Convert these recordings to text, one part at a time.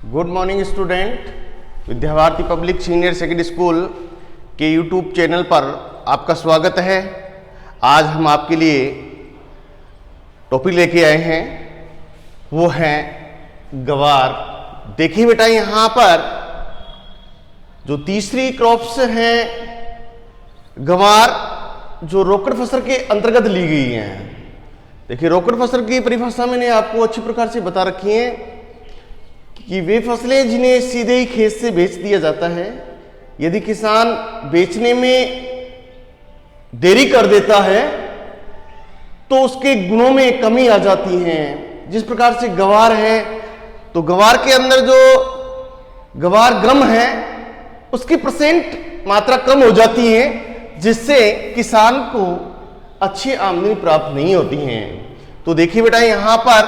Good morning student. Vidya Bharati public senior secondary school के YouTube channel पर आपका स्वागत है। आज हम आपके लिए टॉपिक लेके आए हैं, वो है गवार। देखिए बेटा, यहाँ पर जो तीसरी क्रॉप्स हैं गवार, जो रोकड़ फसल के अंतर्गत ली गई हैं। देखिए, रोकड़ फसल की परिभाषा मैंने आपको अच्छी प्रकार से बता रखी है कि वे फसलें जिन्हें सीधे ही खेत से बेच दिया जाता है। यदि किसान बेचने में देरी कर देता है तो उसके गुणों में कमी आ जाती है। जिस प्रकार से गवार है, तो गवार के अंदर जो गवार ग्राम है उसकी परसेंट मात्रा कम हो जाती है, जिससे किसान को अच्छी आमदनी प्राप्त नहीं होती है। तो देखिए बेटा, यहां पर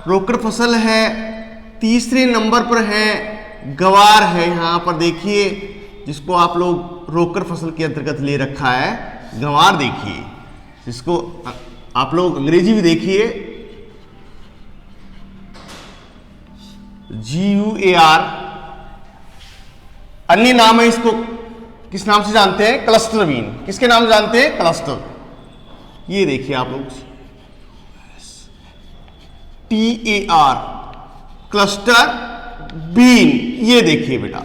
रोकड़ फसल है, तीसरे नंबर पर है गवार है। यहां पर देखिए, जिसको आप लोग रोकड़ फसल के अंतर्गत ले रखा है गवार। देखिए, जिसको आप लोग अंग्रेजी भी देखिए, GUAR। अन्य नाम है इसको, किस नाम से जानते हैं? Cluster bean. किसके नाम जानते हैं? क्लस्टर। ये देखिए आप लोग, TAR, क्लस्टर बीन। ये देखिए बेटा,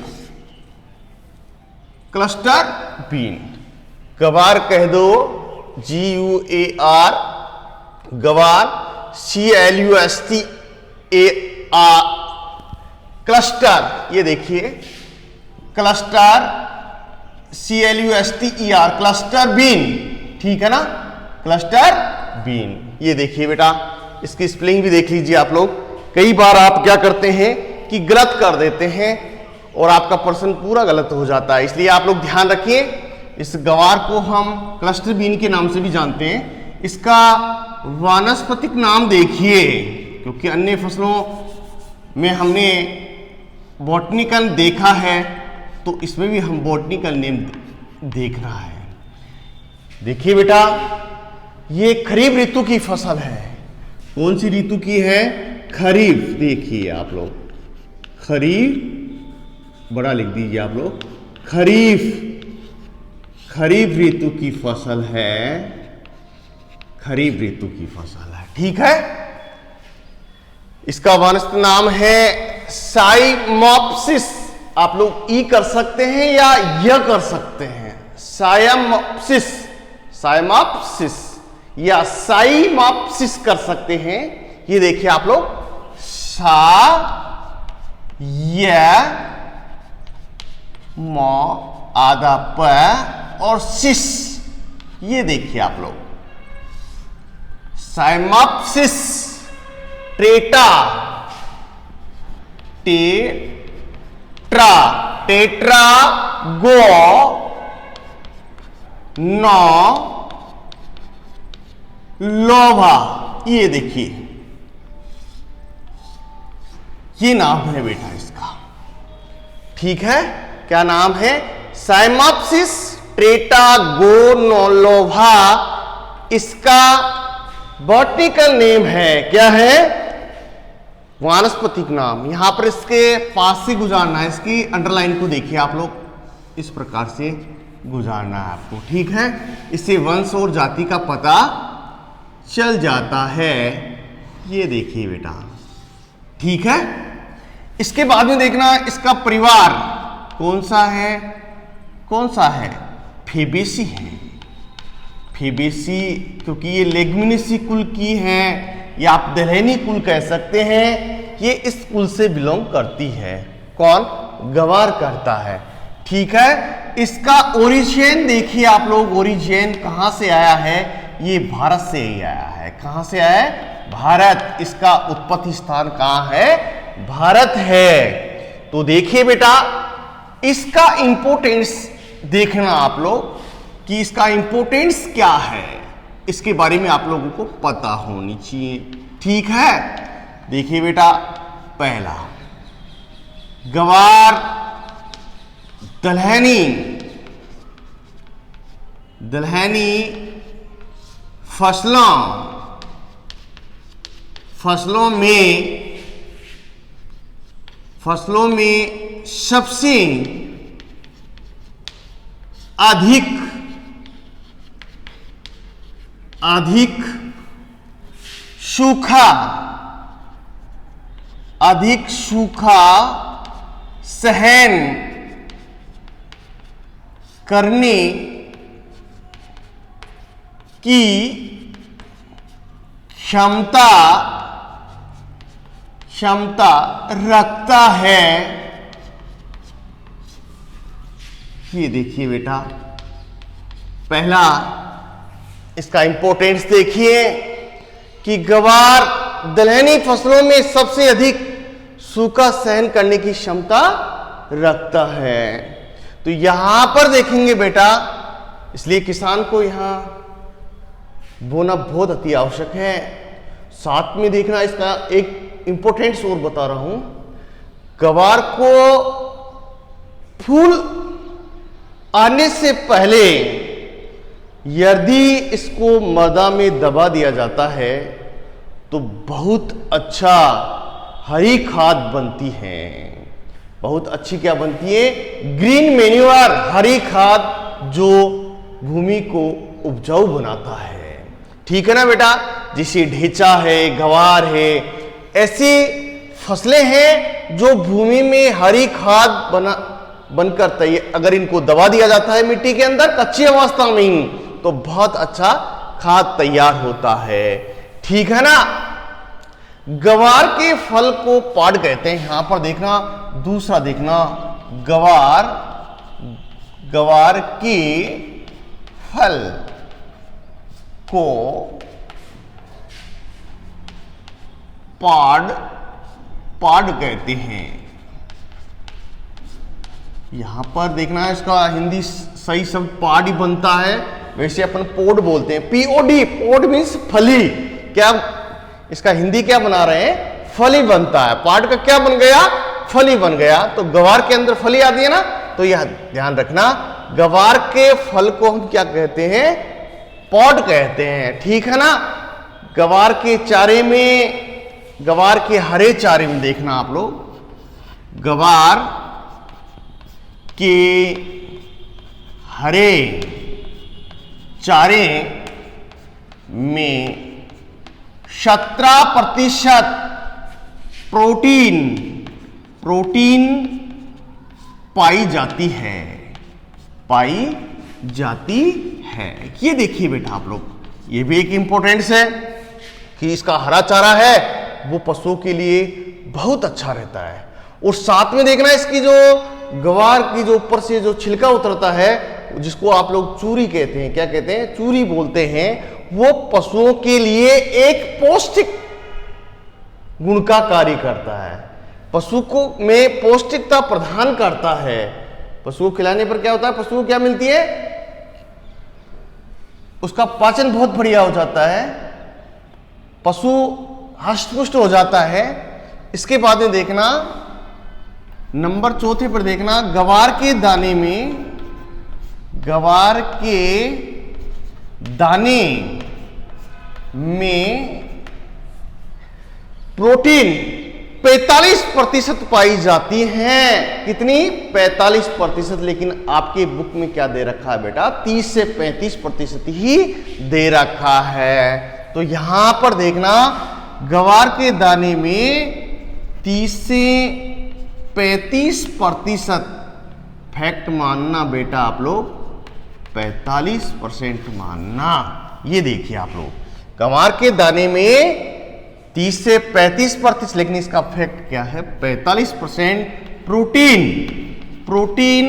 क्लस्टर बीन। गवार कह दो, GUAR, गवार, CLUSTAR, क्लस्टर। ये देखिए, क्लस्टर, CLUSTER, क्लस्टर बीन। ठीक है ना, क्लस्टर बीन। ये देखिए बेटा, इसकी स्पेलिंग भी देख लीजिए आप लोग। कई बार आप क्या करते हैं कि गलत कर देते हैं और आपका प्रश्न पूरा गलत हो जाता है, इसलिए आप लोग ध्यान रखिए। इस गवार को हम क्लस्टर बीन के नाम से भी जानते हैं। इसका वानस्पतिक नाम देखिए, क्योंकि अन्य फसलों में हमने बॉटनिकल देखा है, तो इसमें भी हम बॉटनिकल नेम देख रहा है। देखिए बेटा, ये खरीफ ऋतु की फसल है। कौन सी ऋतु की है? खरीफ। देखिए आप लोग, खरीफ बड़ा लिख दीजिए आप लोग, खरीफ, खरीफ ऋतु की फसल है, खरीफ ऋतु की फसल है। ठीक है। इसका वानस्पतिक नाम है साइमोप्सिस। आप लोग ई कर सकते हैं या य कर सकते हैं। साइमोप्सिस, साइमोप्सिस या साइमोप्सिस कर सकते हैं। ये देखिए आप लोग, सा य मो आधा प और सिस। ये देखिए आप लोग, cyamopsis tetra, tetra, tetragonoloba. ये देखिए, ये नाम है बेटा इसका। ठीक है, क्या नाम है? साइमोप्सिस टेट्रागोनोलोभा। इसका बॉटनिकल नेम है। क्या है? वानस्पतिक नाम। यहां पर इसके पास से गुजारना है, इसकी अंडरलाइन को देखिए आप लोग, इस प्रकार से गुजारना है आपको। ठीक है, इससे वंश और जाति का पता चल जाता है। ये देखिए बेटा। ठीक है, इसके बाद में देखना, इसका परिवार कौन सा है? कौन सा है? फेबेसी है। फेबेसी, क्योंकि ये लेग्युमिनेसी कुल की है, या आप दलहनी कुल कह सकते हैं। ये इस कुल से बिलोंग करती है। कौन? गवार करता है। ठीक है, इसका ओरिजिन देखिए आप लोग, ओरिजिन कहां से आया है? ये भारत से ही आया है। कहां से आया है? भारत। इसका उत्पत्ति स्थान कहां है? भारत है। तो देखिए बेटा, इसका इंपोर्टेंस देखना आप लोग कि इसका इंपोर्टेंस क्या है, इसके बारे में आप लोगों को पता होनी चाहिए। ठीक है, देखिए बेटा, पहला गवार दलहनी, दलहनी फसलों में फसलों में सबसे अधिक सूखा सहन करने की क्षमता रखता है। ये देखिए बेटा, पहला इसका इंपॉर्टेंस देखिए कि गवार दलहनी फसलों में सबसे अधिक सूखा सहन करने की क्षमता रखता है। तो यहां पर देखेंगे बेटा, इसलिए किसान को यहां बोना बहुत अति आवश्यक है। साथ में देखना, इसका एक इंपॉर्टेंस और बता रहा हूं, गवार को फूल आने से पहले यदि इसको मृदा में दबा दिया जाता है तो बहुत अच्छा हरी खाद बनती है। बहुत अच्छी क्या बनती है? ग्रीन मैन्योर, हरी खाद जो भूमि को उपजाऊ बनाता है। ठीक है ना बेटा? जैसे ढेंचा है, गवार है, ऐसी फसलें हैं जो भूमि में हरी खाद बनकर तैयार, अगर इनको दबा दिया जाता है मिट्टी के अंदर कच्ची अवस्था में ही, तो बहुत अच्छा खाद तैयार होता है। ठीक है ना? गवार के फल को पाड़ कहते हैं। यहां पर देखना, दूसरा देखना, गवार के फल को पाड़ कहते हैं। यहां पर देखना है, इसका हिंदी सही शब्द पाड़ ही बनता है, वैसे अपन पोड बोलते हैं। पीओडी, पोड मीन्स फली। क्या इसका हिंदी क्या बना रहे हैं? फली बनता है। पाड़ का क्या बन गया? फली बन गया। तो गवार के अंदर फली आती है ना, तो यह ध्यान रखना, गवार के फल को हम क्या कहते हैं? पॉड कहते हैं। ठीक है ना? गवार के चारे में, गवार के हरे चारे में देखना आप लोग, गवार के हरे चारे में 17% प्रोटीन पाई जाती है। ये देखिए बेटा आप लोग, ये भी एक इंपॉर्टेंस है कि इसका हरा चारा है वो पशुओं के लिए बहुत अच्छा रहता है। और साथ में देखना, इसकी जो गवार की जो ऊपर से जो छिलका उतरता है, जिसको आप लोग चूरी कहते हैं, क्या कहते हैं? चूरी बोलते हैं। वो पशुओं के लिए एक पौष्टिक गुण का कार्य करता है, पशु को में पौष्टिकता प्रदान करता है। पशु को खिलाने पर क्या होता है? पशु को क्या मिलती है? उसका पाचन बहुत बढ़िया हो जाता है, पशु हष्ट-पुष्ट हो जाता है। इसके बाद में देखना, नंबर 4 पर देखना, गवार के दाने में प्रोटीन 45% पाई जाती है। कितनी? 45%। लेकिन आपके बुक में क्या दे रखा है बेटा? 30 से 35% ही दे रखा है। तो यहां पर देखना, गवार के दाने में 30 से 35% फैक्ट मानना बेटा, आप लोग 45% मानना। ये देखिए आप लोग, गवार के दाने में 30 से 35%, लेकिन इसका फैक्ट क्या है? 45% प्रोटीन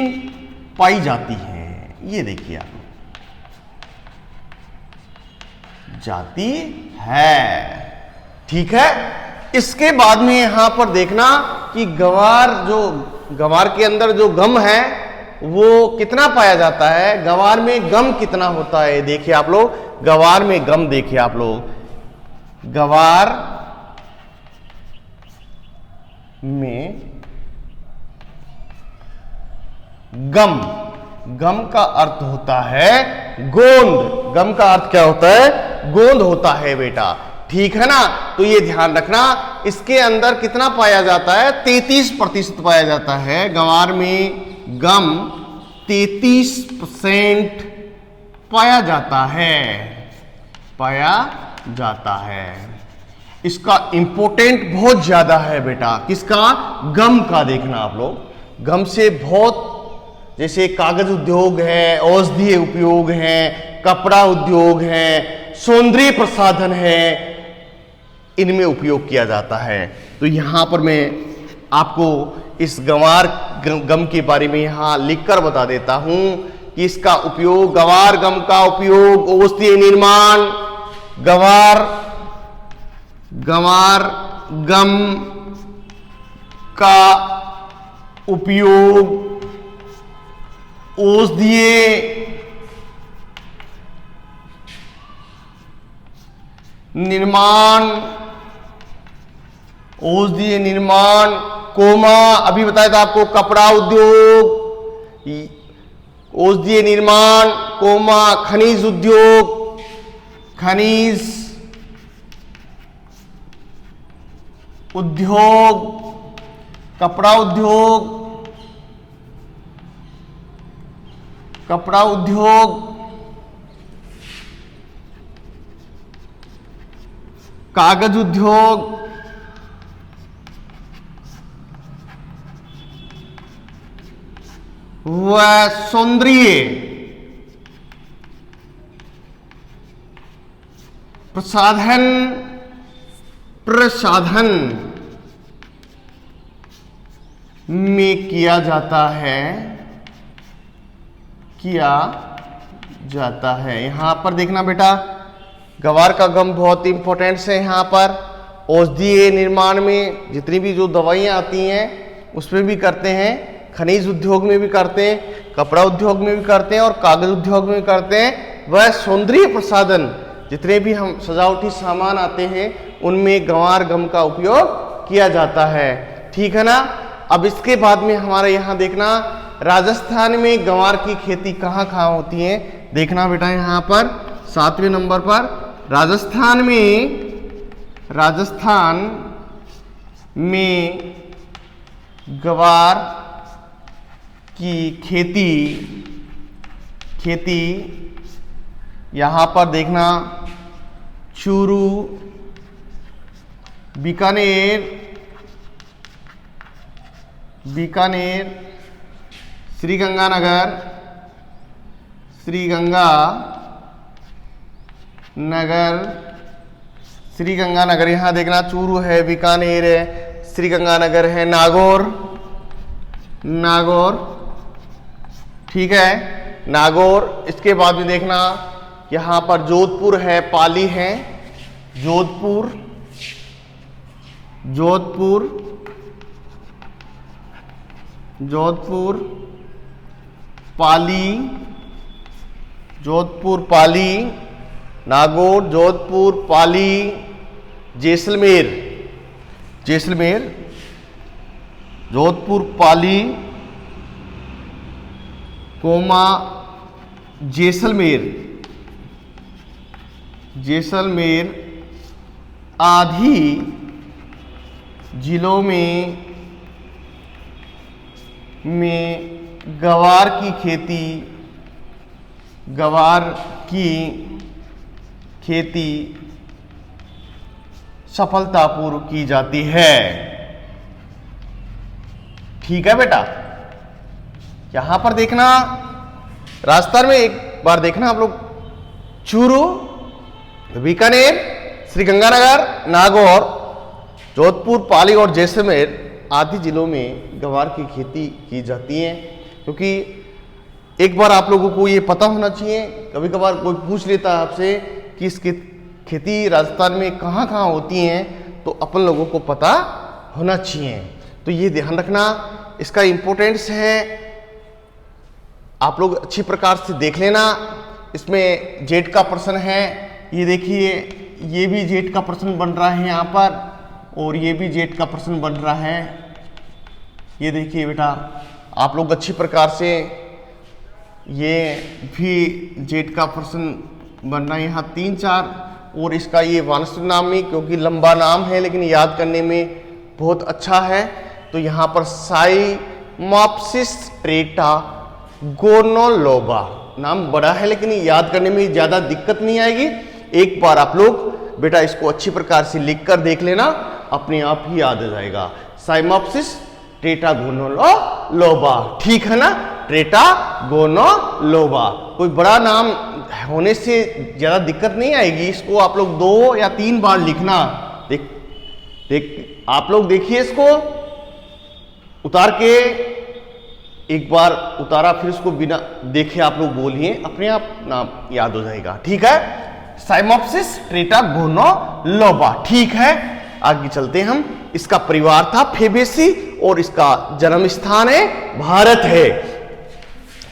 पाई जाती है। ये देखिए आप, जाती है। ठीक है? इसके बाद में यहां पर देखना कि गवार के अंदर जो गम है वो कितना पाया जाता है? गवार में गम कितना होता है? देखिए आप लोग, गवार में गम देखिए आप लोग, गवार में गम का अर्थ होता है गोंद। गम का अर्थ क्या होता है? गोंद होता है बेटा। ठीक है ना। तो ये ध्यान रखना, इसके अंदर कितना पाया जाता है, 33% पाया जाता है। गंवार में गम 33% पाया जाता है। इसका इंपोर्टेंट बहुत ज्यादा है बेटा, किसका, गम का। देखना आप लोग, गम से बहुत, जैसे कागज उद्योग है, औषधीय उपयोग है, कपड़ा उद्योग है, सौंदर्य प्रसाधन है, इनमें उपयोग किया जाता है। तो यहां पर मैं आपको इस गंवार गम के बारे में यहां लिखकर बता देता हूं कि इसका उपयोग, गंवार गम का उपयोग औषधीय निर्माण, गंवार गम का उपयोग औषधीय निर्माण, कोमा अभी बताया था आपको, कपड़ा उद्योग, औषधीय निर्माण, कोमा खनिज उद्योग, कपड़ा उद्योग, कागज उद्योग, व सौंदर्य प्रसाधन में किया जाता है। यहां पर देखना बेटा, गंवार का गम बहुत इंपॉर्टेंट है। यहाँ पर औषधीय निर्माण में जितनी भी जो दवाइयाँ आती हैं उसमें भी करते हैं, खनिज उद्योग में भी करते हैं, कपड़ा उद्योग में भी करते हैं और कागज उद्योग में भी करते हैं। वह सौंदर्य प्रसाधन, जितने भी हम सजावटी सामान आते हैं उनमें गंवार गम का उपयोग किया जाता है। ठीक है ना। अब इसके बाद में हमारे यहाँ देखना, राजस्थान में गंवार की खेती कहाँ कहाँ होती है। देखना बेटा, यहाँ पर 7वें नंबर पर राजस्थान में गंवार की खेती यहाँ पर देखना, चूरू, बीकानेर, श्रीगंगानगर, यहाँ देखना, चूरू है, बीकानेर है, श्रीगंगानगर है, नागौर, ठीक है, नागौर। इसके बाद में देखना, यहाँ पर जोधपुर है, पाली है, जोधपुर, पाली, नागौर, जोधपुर, पाली, जैसलमेर, जोधपुर, पाली, कोमा, जैसलमेर आदि जिलों में गंवार की खेती सफलतापूर्वक की जाती है। ठीक है बेटा। यहां पर देखना, राजस्थान में एक बार देखना आप लोग, चूरू, बीकानेर, श्रीगंगानगर, नागौर, जोधपुर, पाली और जैसलमेर आदि जिलों में गंवार की खेती की जाती है। क्योंकि एक बार आप लोगों को ये पता होना चाहिए, कभी कभार कोई पूछ लेता है आपसे कि इसकी खेती राजस्थान में कहाँ कहाँ होती हैं, तो अपन लोगों को पता होना चाहिए। तो ये ध्यान रखना, इसका इम्पोर्टेंस है, आप लोग अच्छी प्रकार से देख लेना। इसमें जेट का प्रश्न है, ये देखिए, ये भी जेट का प्रश्न बन रहा है यहाँ पर, और ये भी जेट का प्रश्न बन रहा है। ये देखिए बेटा, आप लोग अच्छी प्रकार से, ये भी जेट का प्रश्न बन रहा है। यहाँ 3-4 और इसका ये वानस्पतिक नाम ही, क्योंकि लंबा नाम है लेकिन याद करने में बहुत अच्छा है, तो यहाँ पर साइमॉप्सिस ट्रेटा गोनोलोबा, नाम बड़ा है लेकिन याद करने में ज़्यादा दिक्कत नहीं आएगी। एक बार आप लोग बेटा इसको अच्छी प्रकार से लिख कर देख लेना, अपने आप ही याद आ जाएगा। साइमॉप्सिस ट्रेटागोनोलोबा, ठीक है ना, ट्रेटागोनोलोबा। कोई बड़ा नाम होने से ज्यादा दिक्कत नहीं आएगी, इसको आप लोग 2 या 3 बार लिखना। देख आप लोग देखिए, इसको उतार के एक बार उतारा, फिर उसको बिना देखे आप लोग बोलिए, अपने आप नाम याद हो जाएगा, ठीक है। साइमॉप्सिस ट्रेटागोनोलोबा, ठीक है। आगे चलते हैं हम। इसका परिवार था फेबेसी और इसका जन्म स्थान है भारत है।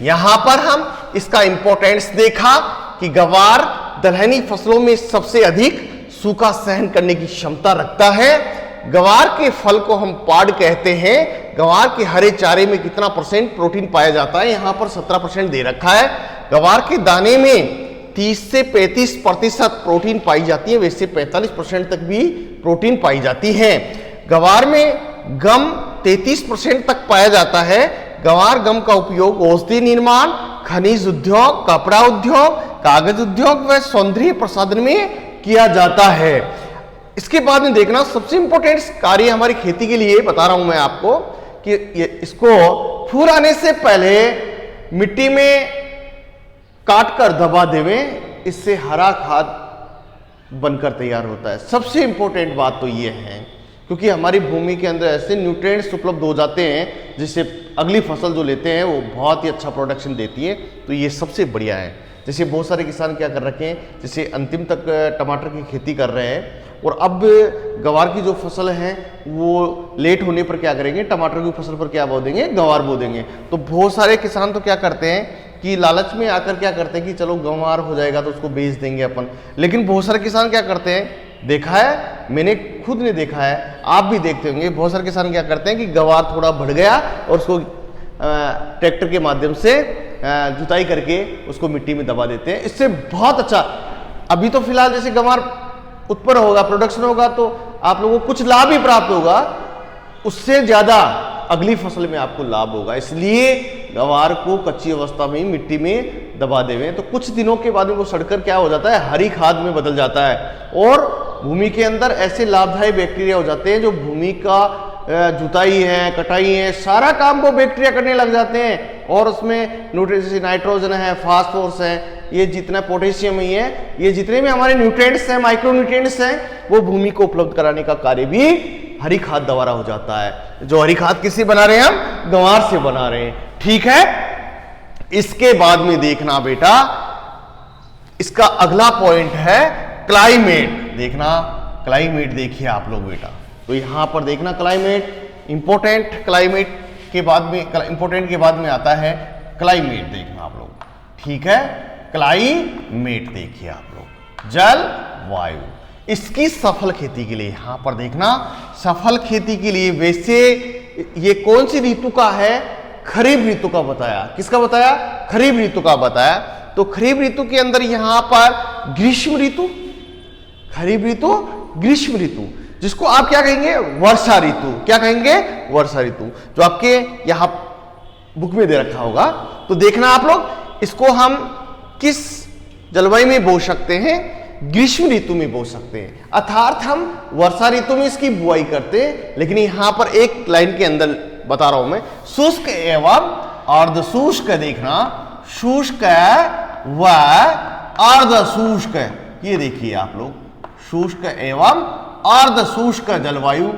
यहां पर हम इसका इंपॉर्टेंस देखा कि गवार दलहनी फसलों में सबसे अधिक सूखा सहन करने की क्षमता रखता है। गवार के फल को हम पाड़ कहते हैं। गवार के हरे चारे में कितना % प्रोटीन पाया जाता है, यहां पर 17% दे रखा है। गवार के दाने में 30 से 35% प्रोटीन पाई जाती है, वैसे 45% तक भी प्रोटीन पाई जाती है। गवार में गम 33% तक पाया जाता है। गवार गम का उपयोग औषधि निर्माण, खनिज उद्योग, कपड़ा उद्योग, कागज उद्योग व सौंदर्य प्रसाधन में किया जाता है। इसके बाद में देखना सबसे इंपॉर्टेंट कार्य हमारी खेती के लिए बता रहा हूं मैं आपको कि इसको फूल आने से पहले मिट्टी में काट कर दबा देवें, इससे हरा खाद बनकर तैयार होता है। सबसे इंपॉर्टेंट बात तो ये है, क्योंकि हमारी भूमि के अंदर ऐसे न्यूट्रिएंट्स उपलब्ध हो जाते हैं जिससे अगली फसल जो लेते हैं वो बहुत ही अच्छा प्रोडक्शन देती है, तो ये सबसे बढ़िया है। जैसे बहुत सारे किसान क्या कर रखे हैं, जैसे अंतिम तक टमाटर की खेती कर रहे हैं और अब गवार की जो फसल है वो लेट होने पर क्या करेंगे, टमाटर की फसल पर क्या बो देंगे, गवार बो देंगे। तो बहुत सारे किसान तो क्या करते हैं कि लालच में आकर क्या करते हैं कि चलो गंवार हो जाएगा तो उसको बेच देंगे अपन, लेकिन बहुत सारे किसान क्या करते हैं, देखा है, मैंने खुद ने देखा है, आप भी देखते होंगे, बहुत सारे किसान क्या करते हैं कि गंवार थोड़ा बढ़ गया और उसको ट्रैक्टर के माध्यम से जुताई करके उसको मिट्टी में दबा देते हैं। इससे बहुत अच्छा, अभी तो फिलहाल जैसे गंवार उत्पन्न होगा, प्रोडक्शन होगा, तो आप लोगों को कुछ लाभ ही प्राप्त होगा, उससे ज्यादा अगली फसल में आपको लाभ होगा। इसलिए गवार को कच्ची अवस्था में मिट्टी में दबा देवें, तो कुछ दिनों के बाद में वो सड़कर क्या हो जाता है, हरी खाद में बदल जाता है और भूमि के अंदर ऐसे लाभदायी बैक्टीरिया हो जाते हैं जो भूमि का जुताई है, कटाई है, सारा काम वो बैक्टीरिया करने लग जाते हैं और उसमें न्यूट्रिएंट्स, नाइट्रोजन है, फास्फोरस है, ये जितना पोटेशियम ही है, ये जितने भी हमारे न्यूट्रिएंट्स हैं, माइक्रो न्यूट्रिएंट्स हैं, वो भूमि को उपलब्ध कराने का कार्य भी हरी खाद द्वारा हो जाता है। जो हरी खाद किससे बना रहे हैं, हम गंवार से बना रहे हैं, ठीक है। इसके बाद में देखना बेटा, इसका अगला पॉइंट है क्लाइमेट। देखना क्लाइमेट, देखिए आप लोग बेटा, तो यहां पर देखना क्लाइमेट इंपॉर्टेंट, क्लाइमेट के बाद में, इंपॉर्टेंट के बाद में आता है क्लाइमेट, देखना आप लोग, ठीक है। क्लाइमेट देखिए आप लोग, जल वायु, इसकी सफल खेती के लिए, यहां पर देखना सफल खेती के लिए, वैसे ये कौन सी ऋतु का है, खरीफ ऋतु का बताया। किसका बताया, खरीफ ऋतु का बताया। तो खरीफ ऋतु के अंदर यहां पर ग्रीष्म ऋतु, खरीफ ऋतु, ग्रीष्म ऋतु, जिसको आप क्या कहेंगे, वर्षा ऋतु। क्या कहेंगे, वर्षा ऋतु, जो आपके यहां बुक में दे रखा होगा। तो देखना आप लोग, इसको हम किस जलवायु में बो सकते हैं, ग्रीष्म ऋतु में बो सकते हैं, अर्थात हम वर्षा ऋतु में इसकी बुआई करते हैं। लेकिन यहां पर एक लाइन के अंदर बता रहा हूं मैं, शुष्क एवं अर्ध शुष्क, देखना शुष्क व अर्ध शुष्क, ये देखिए आप लोग, शुष्क एवं अर्ध शुष्क जलवायु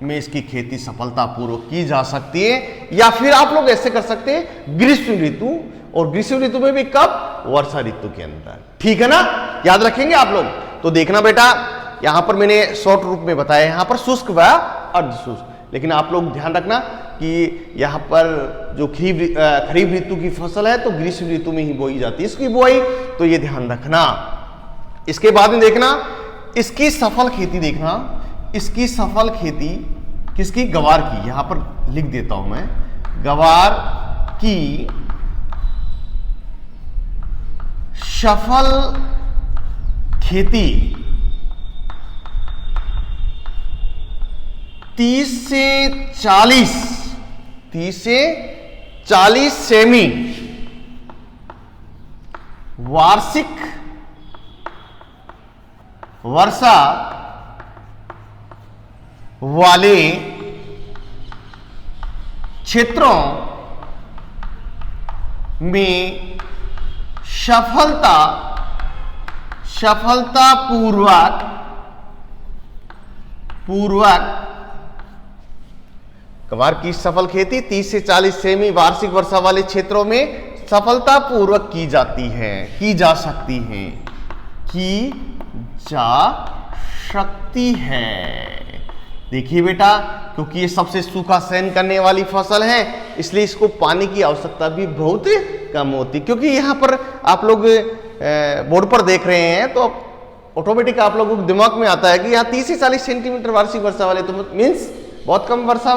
में इसकी खेती सफलतापूर्वक की जा सकती है। या फिर आप लोग ऐसे कर सकते हैं, ग्रीष्म ऋतु, और ग्रीष्म ऋतु में भी कब, वर्षा ऋतु के अंदर, ठीक है ना, याद रखेंगे आप लोग। तो देखना बेटा, यहां पर मैंने शॉर्ट रूप में बताया, यहां पर शुष्क व अर्ध शुष्क, लेकिन आप लोग ध्यान रखना कि यहां पर जो खरीफ ऋतु की फसल है तो ग्रीष्म ऋतु में ही बोई जाती है इसकी बुआई, तो ये ध्यान रखना। इसके बाद में देखना इसकी सफल खेती, देखना इसकी सफल खेती किसकी, गवार की, यहां पर लिख देता हूं मैं, गवार की सफल खेती 30 से 40 सेमी वार्षिक वर्षा वाले क्षेत्रों में सफलतापूर्वक कबार की सफल खेती 30 से 40 सेमी वार्षिक वर्षा वाले क्षेत्रों में सफलतापूर्वक की जा सकती है। देखिए बेटा, क्योंकि ये सबसे सूखा सहन करने वाली फसल है, इसलिए इसको पानी की आवश्यकता भी बहुत कम होती। क्योंकि यहाँ पर आप लोग बोर्ड पर देख रहे हैं तो ऑटोमेटिक आप लोगों के दिमाग में आता है कि यहाँ 30 से 40 सेंटीमीटर वार्षिक वर्षा वाले, तो मीन्स बहुत कम वर्षा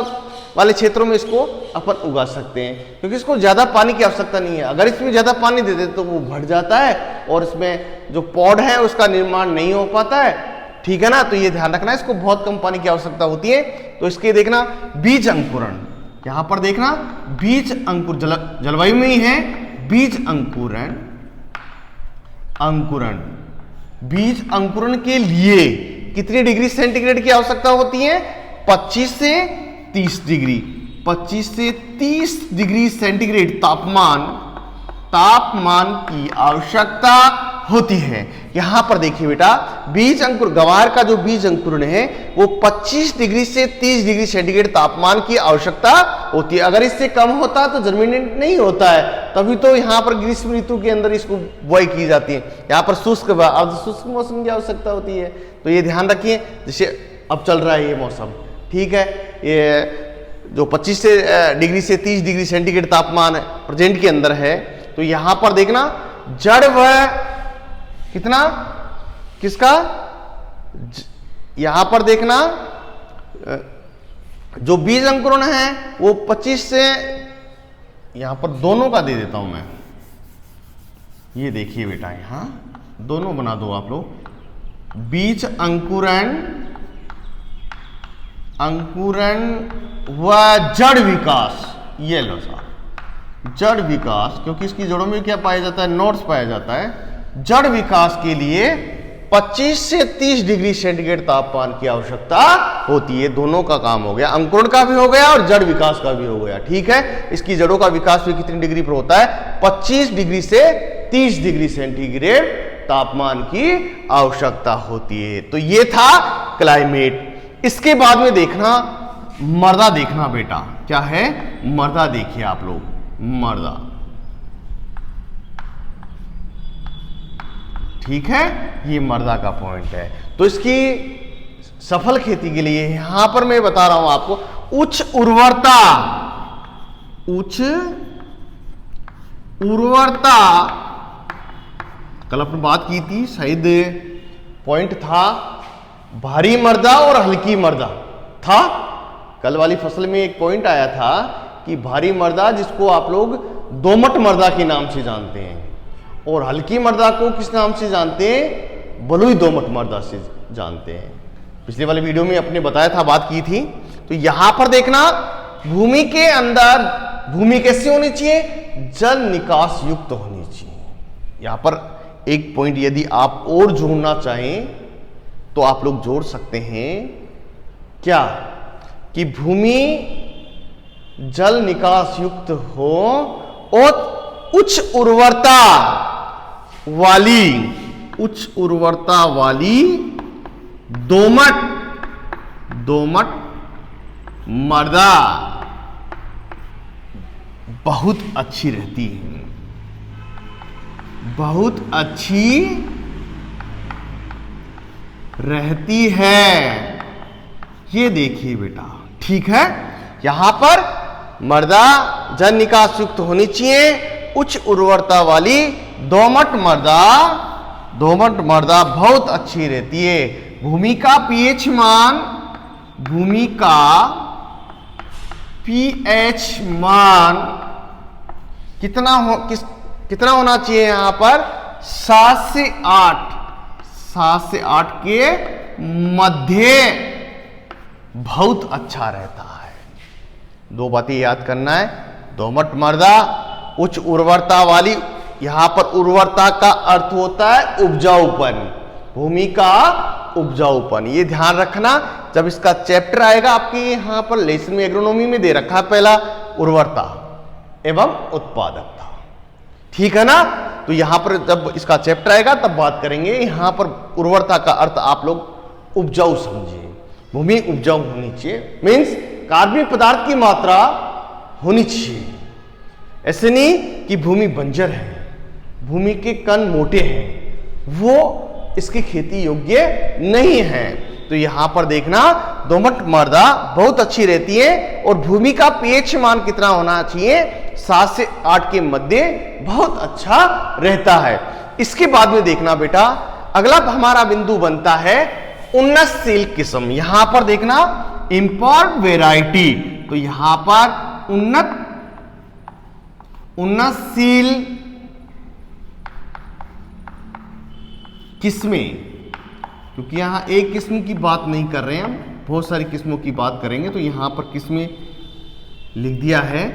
वाले क्षेत्रों में इसको अपन उगा सकते हैं, क्योंकि इसको ज़्यादा पानी की आवश्यकता नहीं है। अगर इसमें ज़्यादा पानी दे देते तो वो भर जाता है और इसमें जो पौध है उसका निर्माण नहीं हो पाता है, ठीक है ना। तो ये ध्यान रखना, इसको बहुत कम पानी की आवश्यकता होती है। तो इसके देखना बीज अंकुरण, यहाँ पर देखना बीज अंकुर जलवायु में ही है। बीज अंकुरण के लिए कितनी डिग्री सेंटीग्रेड की आवश्यकता होती है? 25 से 30 डिग्री सेंटीग्रेड तापमान की आवश्यकता होती है। यहां पर देखिए बेटा, बीज अंकुर गवार का जो बीज अंकुरण है वो 25 डिग्री से 30 डिग्री सेंटीग्रेड तापमान की आवश्यकता होती है। अगर इससे कम होता तो जर्मिनेट नहीं होता है, तभी तो यहाँ पर ग्रीष्म ऋतु के अंदर इसको बुआई की जाती है। यहाँ पर शुष्क मौसम की आवश्यकता होती है। तो ये ध्यान रखिए, जैसे अब चल रहा है ये मौसम, ठीक है, ये जो 25 डिग्री से 30 डिग्री सेंटीग्रेड तापमान प्रेजेंट के अंदर है। तो यहां पर देखना जड़ वह कितना किसका, यहां पर देखना जो बीज अंकुरण है वो 25 से, यहां पर दोनों का दे देता हूं मैं, ये देखिए बेटा, यहां दोनों बना दो आप लोग। बीज अंकुरण व जड़ विकास, ये लो साहब, जड़ विकास, क्योंकि इसकी जड़ों में क्या पाया जाता है? नोट्स पाया जाता है। जड़ विकास के लिए 25 से 30 डिग्री सेंटीग्रेड तापमान की आवश्यकता होती है। दोनों का काम हो गया, अंकुरण का भी हो गया और जड़ विकास का भी हो गया, ठीक है। इसकी जड़ों का विकास भी कितनी डिग्री पर होता है? 25 डिग्री से 30 डिग्री सेंटीग्रेड तापमान की आवश्यकता होती है। तो ये था क्लाइमेट। इसके बाद में देखना मृदा, देखना बेटा क्या है मृदा, देखिए आप लोग मृदा, ठीक है, ये मृदा का पॉइंट है। तो इसकी सफल खेती के लिए यहां पर मैं बता रहा हूं आपको उच्च उर्वरता, कल अपने बात की थी, शायद पॉइंट था भारी मृदा और हल्की मृदा था। कल वाली फसल में एक पॉइंट आया था कि भारी मृदा, जिसको आप लोग दोमट मृदा के नाम से जानते हैं, और हल्की मृदा को किस नाम से जानते हैं? बलुई दोमट मृदा से जानते हैं। पिछले वाले वीडियो में अपने बताया था, बात की थी। तो यहां पर देखना भूमि के अंदर भूमि कैसी होनी चाहिए? जल निकास युक्त होनी चाहिए। यहां पर एक पॉइंट यदि आप और जोड़ना चाहें तो आप लोग जोड़ सकते हैं, क्या कि भूमि जल निकास युक्त हो और उच्च उर्वरता वाली दोमट मृदा बहुत अच्छी रहती है, बहुत अच्छी रहती है। ये देखिए बेटा, ठीक है, यहां पर मृदा जल निकास युक्त होनी चाहिए, उच्च उर्वरता वाली दोमट मृदा बहुत अच्छी रहती है। भूमि का पीएच मान कितना होना चाहिए? यहां पर 7 7 से 8 के मध्य बहुत अच्छा रहता है। दो बातें याद करना है। दोमट मृदा उच्च उर्वरता वाली, यहां पर उर्वरता का अर्थ होता है उपजाऊपन, भूमि का उपजाऊपन। ये ध्यान रखना, जब इसका चैप्टर आएगा आपके यहां पर लेसन में एग्रोनॉमी में दे रखा है पहला उर्वरता एवं उत्पादकता, ठीक है ना। तो यहां पर जब इसका चैप्टर आएगा तब बात करेंगे। यहां पर उर्वरता का अर्थ आप लोग उपजाऊ समझिए, भूमि उपजाऊ होनी चाहिए, मीन्स कार्बनिक पदार्थ की मात्रा होनी चाहिए। ऐसे नहीं कि भूमि बंजर है, भूमि के कण मोटे हैं, वो इसकी खेती योग्य नहीं है। तो यहां पर देखना दोमट मृदा बहुत अच्छी रहती है और भूमि का पीएच मान कितना होना चाहिए, 7 से 8 के मध्य बहुत अच्छा रहता है। इसके बाद में देखना बेटा, अगला हमारा बिंदु बनता है उन्नतशील किस्म। यहां पर देखना इंपोर्ट वेराइटी, तो यहां पर उन्नतशील किस्में, क्योंकि यहां एक किस्म की बात नहीं कर रहे हैं हम, बहुत सारी किस्मों की बात करेंगे। तो यहां पर किस्में लिख दिया है।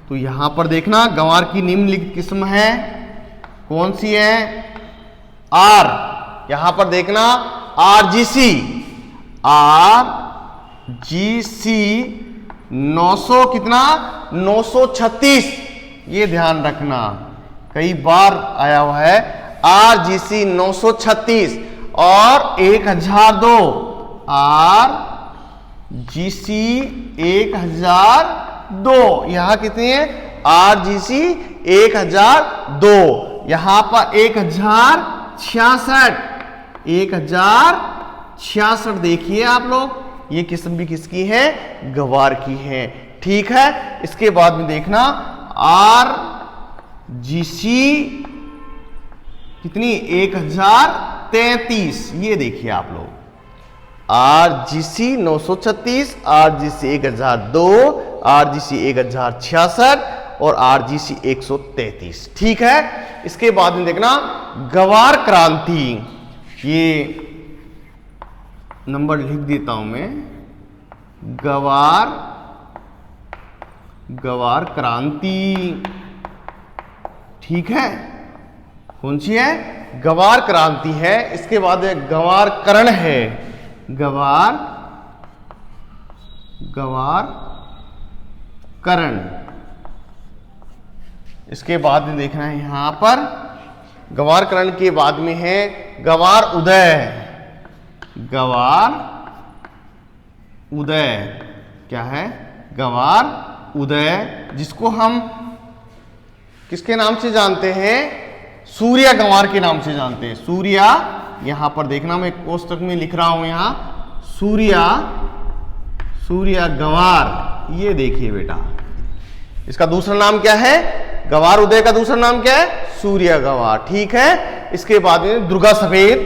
तो यहां पर देखना गंवार की निम्नलिखित किस्म है, कौन सी है, आर। यहां पर देखना आरजीसी, आरजीसी 900 कितना 936, ये ध्यान रखना, कई बार आया हुआ है आरजीसी 936 और 1002, आरजीसी 1002, यहां कितनी है आरजीसी 1002, यहां पर 1066 देखिए आप लोग, ये किस्म भी किसकी है, गवार की है, ठीक है। इसके बाद में देखना आरजीसी कितनी 1033, ये देखिए आप लोग, आरजीसी 936, आरजीसी 1002, आरजीसी 1066 और आरजीसी 133, ठीक है। इसके बाद में देखना गवार क्रांति, ये नंबर लिख देता हूं मैं, गवार क्रांति, ठीक है, कौन सी है, गवार क्रांति है। इसके बाद गवार करण है, गवार करण। इसके बाद में देखना है यहां पर गवार करण के बाद में है गवार उदय, गवार उदय क्या है, गवार उदय, जिसको हम किसके नाम से जानते हैं, सूर्या गंवार के नाम से जानते हैं, सूर्या। यहां पर देखना मैं कोष्टक में लिख रहा हूं, यहां सूर्या गंवार, ये देखिए बेटा, इसका दूसरा नाम क्या है, गवार उदय का दूसरा नाम क्या है, सूर्या गंवार, ठीक है। इसके बाद में दुर्गा सफेद,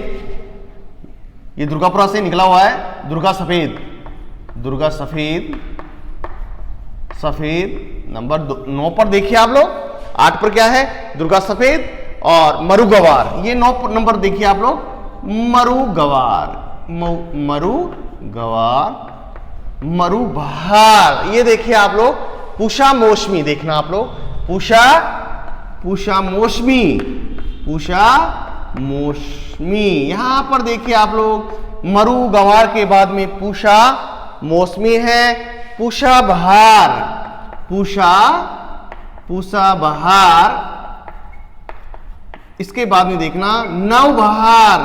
ये दुर्गापुरा से निकला हुआ है, दुर्गा सफेद नंबर 9 पर देखिए आप लोग, 8 पर क्या है, दुर्गा सफेद और मरुगवार, ये 9 नंबर देखिए आप लोग, मरुबहार, ये देखिए आप लोग, पूषा मौसमी, देखना आप लोग, पूषा मौसमी, यहां पर देखिए आप लोग, मरु गंवार के बाद में पूषा मौसमी है, पूषा बहार। इसके बाद में देखना नवबहार,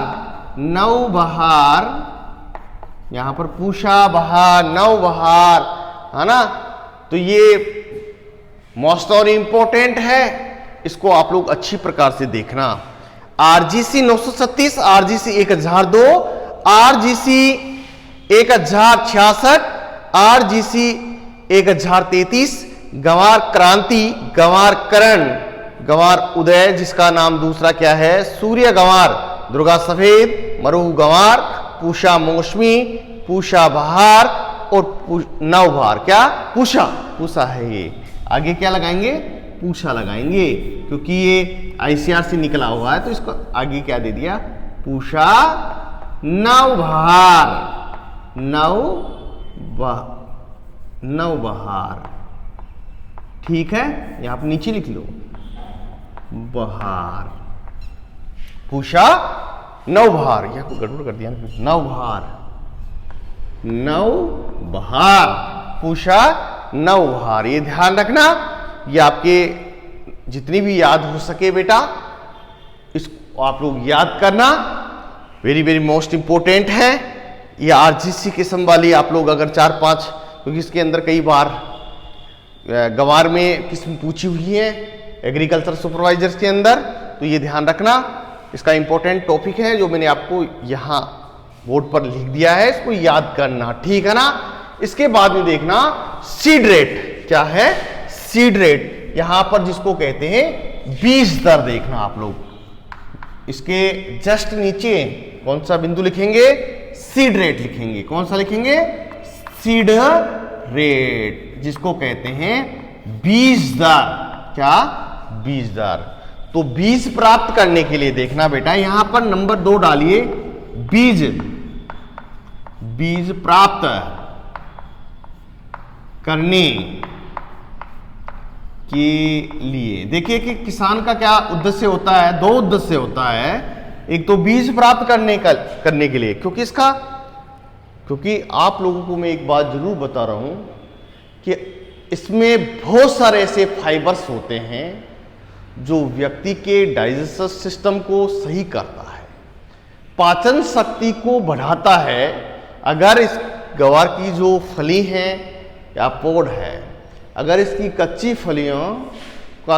यहां पर पूषा बहार, नवबहार, है ना। तो ये मोस्ट और इंपॉर्टेंट है, इसको आप लोग अच्छी प्रकार से देखना। आरजीसी 936, आरजीसी 1002, आरजीसी 1066, आरजीसी 1033, गंवार क्रांति, गंवार करण, गंवार उदय, जिसका नाम दूसरा क्या है, सूर्य गंवार, दुर्गा सफेद, मरु गंवार, पूषा मौसमी, पूषा बहार और नवबहार, क्या पूषा है। ये आगे क्या लगाएंगे, पूषा लगाएंगे, क्योंकि ये आईसीआर से निकला हुआ है, तो इसको आगे क्या दे दिया, पूषा नवबहार, नवबहार। ठीक है, यहां पर नीचे लिख लो बहार, पूषा नवबहार। यह को गड़बड़ कर दिया ना, नवबहार, नवबहार, पूषा नवबहार। ये ध्यान रखना, ये आपके जितनी भी याद हो सके बेटा, इसको आप लोग याद करना, वेरी वेरी मोस्ट इंपॉर्टेंट है। ये आरजीसी किस्म वाली आप लोग अगर 4-5, क्योंकि इसके अंदर कई बार गवार में किस्म पूछी हुई है एग्रीकल्चर सुपरवाइजर्स के अंदर, तो ये ध्यान रखना। इसका इंपॉर्टेंट टॉपिक है जो मैंने आपको यहां बोर्ड पर लिख दिया है, इसको याद करना, ठीक है ना। इसके बाद में देखना सीड रेट क्या है, सीड रेट यहां पर जिसको कहते हैं बीज दर, देखना आप लोग इसके जस्ट नीचे कौन सा बिंदु लिखेंगे, सीड रेट लिखेंगे। कौन सा लिखेंगे, सीड रेट, जिसको कहते हैं बीज दर। क्या, बीज दर। तो बीज प्राप्त करने के लिए देखना बेटा, यहां पर नंबर 2 डालिए, बीज, बीज प्राप्त करने के लिए। देखिए कि किसान का क्या उद्देश्य होता है, 2 उद्देश्य होता है। एक तो बीज प्राप्त करने के लिए, क्योंकि आप लोगों को मैं एक बात जरूर बता रहा हूं कि इसमें बहुत सारे ऐसे फाइबर्स होते हैं जो व्यक्ति के डाइजेस्टिव सिस्टम को सही करता है, पाचन शक्ति को बढ़ाता है। अगर इस गवार की जो फली है या पोड है, अगर इसकी कच्ची फलियों का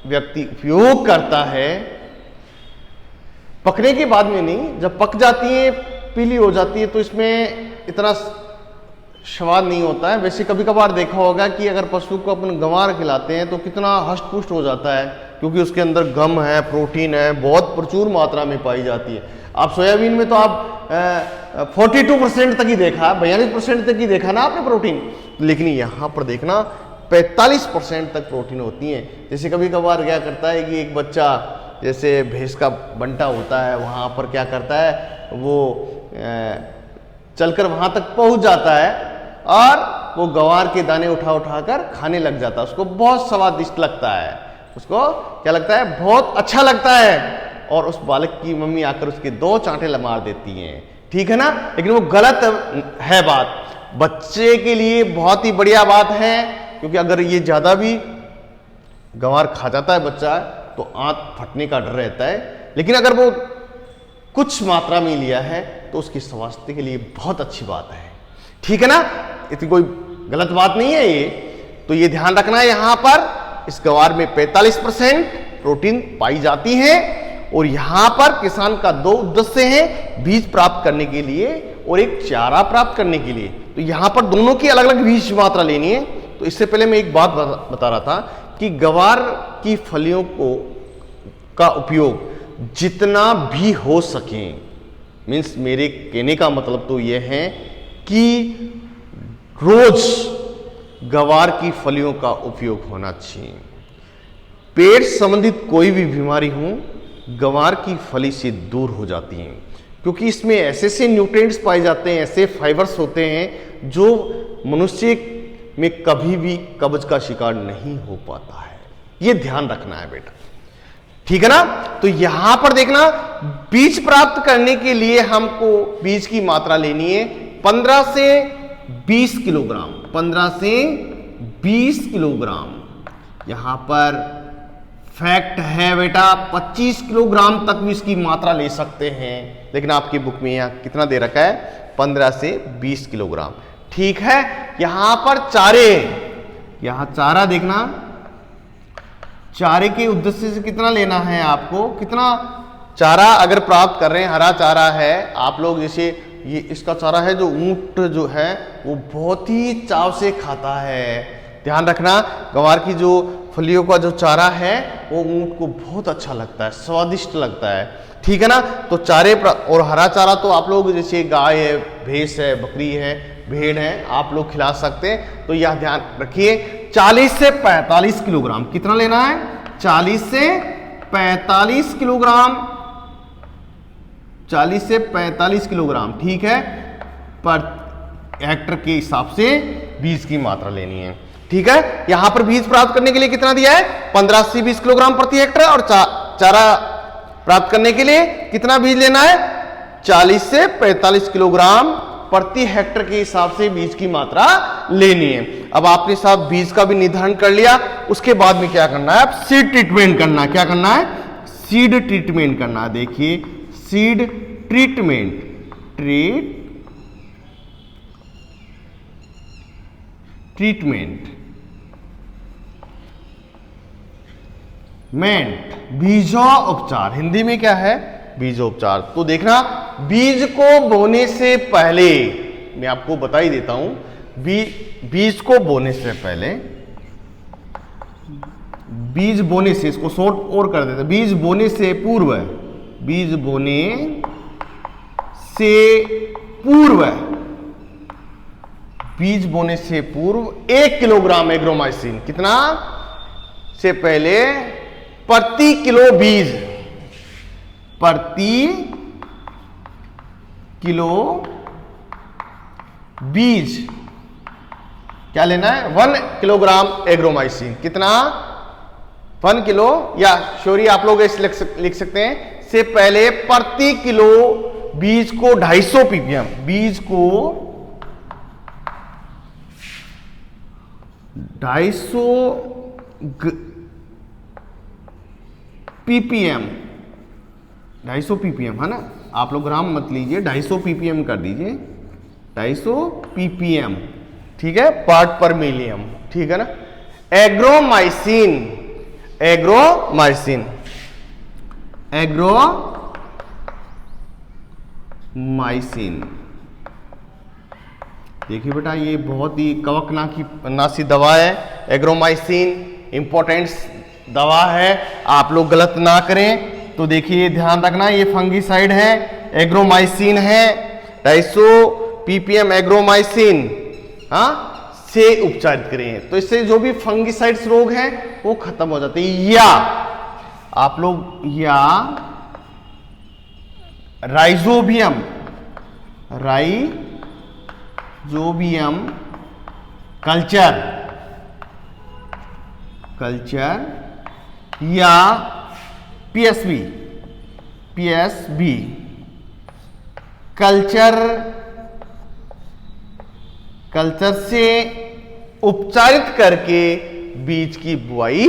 व्यक्ति उपयोग करता है, पकने के बाद में नहीं, जब पक जाती है, पीली हो जाती है, तो इसमें इतना स्वाद नहीं होता है। वैसे कभी कभार देखा होगा कि अगर पशु को अपन गंवार खिलाते हैं तो कितना हष्ट पुष्ट हो जाता है, क्योंकि उसके अंदर गम है, प्रोटीन है, बहुत प्रचुर मात्रा में पाई जाती है। आप सोयाबीन में तो आप 42% तक ही देखा, 42% तक ही देखा ना आपने प्रोटीन, लेकिन यहाँ पर देखना 45% तक प्रोटीन होती है। जैसे कभी कभार क्या करता है कि एक बच्चा, जैसे भैंस का बंटा होता है, वहाँ पर क्या करता है, वो चलकर वहाँ तक पहुँच जाता है और वो गंवार के दाने उठा उठाकर खाने लग जाता है। उसको बहुत स्वादिष्ट लगता है, उसको क्या लगता है, बहुत अच्छा लगता है, और उस बालक की मम्मी आकर उसके 2 चांटे मार देती हैं, ठीक है ना। लेकिन वो गलत है बात, बच्चे के लिए बहुत ही बढ़िया बात है, क्योंकि अगर ये ज्यादा भी गंवार खा जाता है बच्चा तो आंत फटने का डर रहता है। लेकिन अगर वो कुछ मात्रा में लिया है तो उसके स्वास्थ्य के लिए बहुत अच्छी बात है, ठीक है ना। इतनी कोई गलत बात नहीं है ये, तो ये ध्यान रखना है। यहां पर इस गंवार में 45% प्रोटीन पाई जाती है, और यहां पर किसान का 2 उद्देश्य है, बीज प्राप्त करने के लिए और एक चारा प्राप्त करने के लिए। तो यहां पर दोनों की अलग अलग बीज मात्रा लेनी है। तो इससे पहले मैं एक बात बता रहा था कि गंवार की फलियों का उपयोग जितना भी हो सके, मीन्स मेरे कहने का मतलब तो यह है कि रोज गंवार की फलियों का उपयोग होना चाहिए। पेट संबंधित कोई भी बीमारी हो, गंवार की फली से दूर हो जाती है, क्योंकि इसमें ऐसे ऐसे न्यूट्रिएंट्स पाए जाते हैं, ऐसे फाइबर्स होते हैं जो मनुष्य में कभी भी कब्ज का शिकार नहीं हो पाता है। यह ध्यान रखना है बेटा, ठीक है ना। तो यहां पर देखना, बीज प्राप्त करने के लिए हमको बीज की मात्रा लेनी है 15 से 20 किलोग्राम, 15 से 20 किलोग्राम। यहां पर फैक्ट है बेटा, 25 किलोग्राम तक भी इसकी मात्रा ले सकते हैं, लेकिन आपकी बुक में यहां कितना दे रखा है, 15 से 20 किलोग्राम, ठीक है। यहां पर चारे, यहां चारा देखना, चारे के उद्देश्य से कितना लेना है आपको, कितना चारा अगर प्राप्त कर रहे हैं, हरा चारा है, आप लोग जैसे ये इसका चारा है जो ऊंट जो है वो बहुत ही चाव से खाता है। ध्यान रखना, गंवार की जो फलियों का जो चारा है वो ऊंट को बहुत अच्छा लगता है, स्वादिष्ट लगता है, ठीक है ना। तो चारे और हरा चारा तो आप लोग जैसे गाय है, भैंस है, बकरी है, भेड़ है, आप लोग खिला सकते हैं। तो यह ध्यान रखिए, 40 से 45 किलोग्राम कितना लेना है, 40 से 45 किलोग्राम 40 से 45 किलोग्राम, ठीक है, पर हेक्टर के हिसाब से बीज की मात्रा लेनी है, ठीक है। यहां पर बीज प्राप्त करने के लिए कितना दिया है, 15 से 20 किलोग्राम प्रति हेक्टर, और चारा प्राप्त करने के लिए कितना बीज लेना है, 40 से 45 किलोग्राम प्रति हेक्टर के हिसाब से बीज की मात्रा लेनी है। अब आपने साहब बीज का भी निर्धारण कर लिया, उसके बाद में क्या करना है, अब सीड ट्रीटमेंट करना है। क्या करना है, सीड ट्रीटमेंट करना है। देखिए सीड ट्रीटमेंट, बीजोपचार, हिंदी में क्या है, बीजोपचार। तो देखना, बीज को बोने से पहले मैं आपको बता ही देता हूं, बीज को बोने से पहले, बीज बोने से, इसको शॉर्ट और कर देते, बीज बोने से पूर्व, बीज बोने से पूर्व, बीज बोने से पूर्व 1 किलोग्राम एग्रोमाइसिन, कितना से पहले प्रति किलो बीज, प्रति किलो बीज क्या लेना है, 1 किलोग्राम एग्रोमाइसिन, कितना, 1 किलो, या सॉरी आप लोग ऐसे लिख सकते हैं, से पहले प्रति किलो बीज को 250 ppm, बीज को 250 ppm, 250 ppm है ना, आप लोग ग्राम मत लीजिए, 250 ppm कर दीजिए, 250 ppm, ठीक है, पार्ट पर मिलियन, ठीक है ना। एग्रोमाइसिन, एग्रोमाइसिन, एग्रोमाइसिन, देखिए बेटा ये बहुत ही कवकनाशी दवा है, एग्रोमाइसिन इंपॉर्टेंट दवा है, आप लोग गलत ना करें। तो देखिए ध्यान रखना, ये फंगीसाइड है, एग्रोमाइसिन है, 250 ppm एग्रोमाइसिन से उपचारित करें, तो इससे जो भी फंगीसाइड्स रोग हैं वो खत्म हो जाते हैं। या आप लोग, या राइजोबियम, कल्चर, या पीएसबी, कल्चर से उपचारित करके बीज की बुआई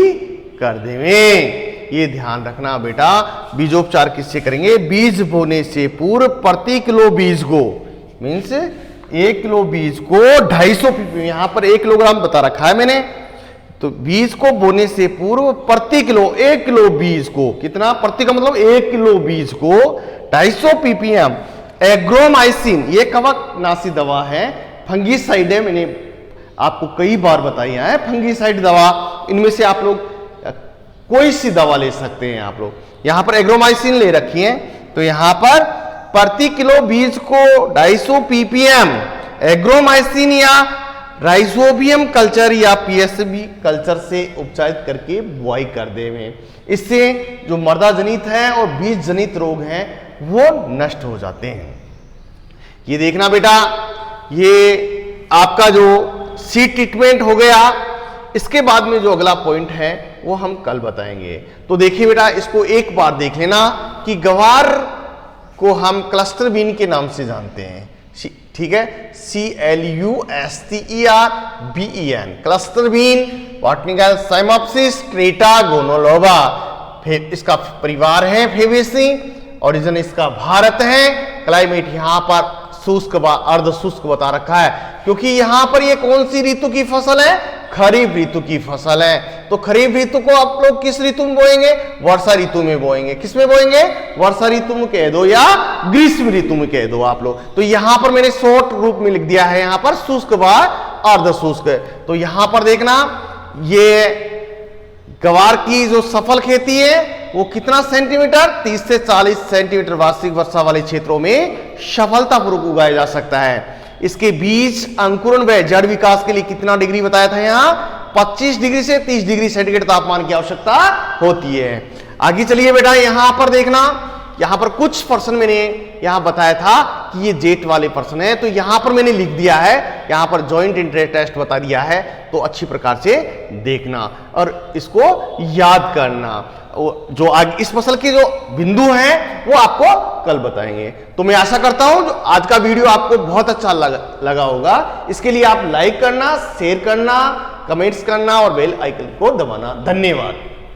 कर देवें। ये ध्यान रखना बेटा, बीजोपचार किससे करेंगे, बीज बोने से पूर्व प्रति किलो बीज को, मीन्स 1 किलो बीज को 250 ppm, यहां पर 1 किलोग्राम बता रखा है मैंने, तो बीज को बोने से पूर्व प्रति किलो, 1 किलो बीज को, कितना, प्रति का मतलब 1 किलो बीज को 250 ppm एग्रोमाइसिन, ये कवकनाशी दवा है, फंगीसाइड है, मैंने आपको कई बार बताई है, फंगीसाइड दवा, इनमें से आप लोग कोई सी दवा ले सकते हैं। आप लोग यहां पर एग्रोमाइसिन ले रखी है, तो यहां पर प्रति किलो बीज को 250 ppm एग्रोमाइसिन या राइजोबियम कल्चर या पीएसबी कल्चर से उपचारित करके बुआई कर देवें। इससे जो मृदा जनित है और बीज जनित रोग हैं वो नष्ट हो जाते हैं। ये देखना बेटा, ये आपका जो सीड ट्रीटमेंट हो गया, इसके बाद में जो अगला पॉइंट है वो हम कल बताएंगे। तो देखिए बेटा, इसको एक बार देख लेना कि गवार को हम क्लस्टर बीन के नाम से जानते हैं, ठीक है, CLUSTERBEN, cluster bean, botanical Cyamopsis tetragonoloba, इसका परिवार है फेबेसी, ओरिजिन इसका भारत है, क्लाइमेट यहां पर शुष्क व अर्ध शुष्क बता रखा है, क्योंकि यहां पर ये कौन सी ऋतु की फसल है, खरीफ ऋतु की फसल है। तो खरीफ ऋतु को आप लोग किस ऋतु में बोएंगे, वर्षा ऋतु में बोएंगे। किस में बोएंगे, वर्षा ऋतु में कह दो या ग्रीष्म ऋतु में कह दो आप लोग। तो यहां पर मैंने शॉर्ट रूप में लिख दिया है, यहां पर शुष्क व अर्ध शुष्क। तो यहां पर देखना, ये गवार की जो सफल खेती है वो कितना सेंटीमीटर, 30 से 40 सेंटीमीटर वार्षिक वर्षा वाले क्षेत्रों में सफलतापूर्वक उगाया जा सकता है। इसके बीज अंकुरण व जड़ विकास के लिए कितना डिग्री बताया था, यहां 25 डिग्री से 30 डिग्री सेंटीग्रेड तापमान की आवश्यकता होती है। आगे चलिए बेटा, यहां पर देखना, यहां पर कुछ पर्सन मैंने यहां बताया था कि ये जेट वाले पर्सन है, तो यहां पर मैंने लिख दिया है, यहां पर जॉइंट इंटरेस्ट टेस्ट बता दिया है, तो अच्छी प्रकार से देखना और इसको याद करना। जो आगे इस मसल के जो बिंदु हैं वो आपको कल बताएंगे। तो मैं आशा करता हूं जो आज का वीडियो आपको बहुत अच्छा लगा होगा। इसके लिए आप लाइक करना, शेयर करना, कमेंट्स करना और बेल आइकन को दबाना। धन्यवाद।